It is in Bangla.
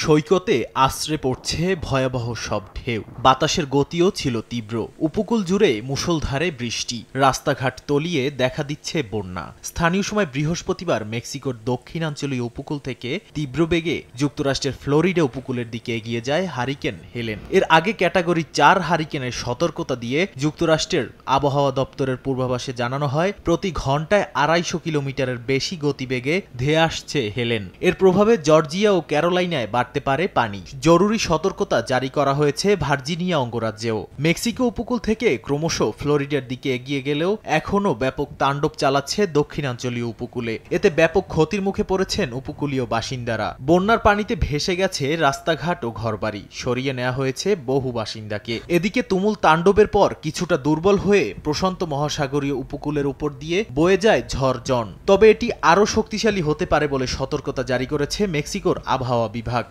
সৈকতে আছড়ে পড়ছে ভয়াবহ সব ঢেউ। বাতাসের গতিও ছিল তীব্র। উপকূল জুড়ে মুষলধারে বৃষ্টি, রাস্তাঘাট তলিয়ে দেখা দিচ্ছে বন্যা। স্থানীয় সময় বৃহস্পতিবার মেক্সিকোর দক্ষিণাঞ্চলীয় উপকূল থেকে তীব্র বেগে যুক্তরাষ্ট্রের ফ্লোরিডা উপকূলের দিকে এগিয়ে যায় হারিকেন হেলেন। এর আগে ক্যাটাগরি 4 হারিকেনের সতর্কতা দিয়ে যুক্তরাষ্ট্রের আবহাওয়া দপ্তরের পূর্বাভাসে জানানো হয় প্রতি ঘন্টায় 250 কিলোমিটারের বেশি গতিবেগে ধেয়ে আসছে হেলেন। এর প্রভাবে জর্জিয়া ও ক্যারোলাইনায় বাড়তে পারে পানি। জরুরি সতর্কতা জারি করা হয়েছে ভার্জিনিয়া অঙ্গরাজ্যেও। মেক্সিকো উপকূল থেকে ক্রমশ ফ্লোরিডার দিকে এগিয়ে গেলেও এখনও ব্যাপক তাণ্ডব চালাচ্ছে দক্ষিণাঞ্চলীয় উপকূলে। এতে ব্যাপক ক্ষতির মুখে পড়েছেন উপকূলীয় বাসিন্দারা। বন্যার পানিতে ভেসে গেছে রাস্তাঘাট ও ঘরবাড়ি, সরিয়ে নেওয়া হয়েছে বহু বাসিন্দাকে। এদিকে তুমুল তাণ্ডবের পর কিছুটা দুর্বল হয়ে প্রশান্ত মহাসাগরীয় উপকূলের উপর দিয়ে বয়ে যায় ঝড় জন। তবে এটি আরও শক্তিশালী হতে পারে বলে সতর্কতা জারি করেছে মেক্সিকোর আবহাওয়া বিভাগ।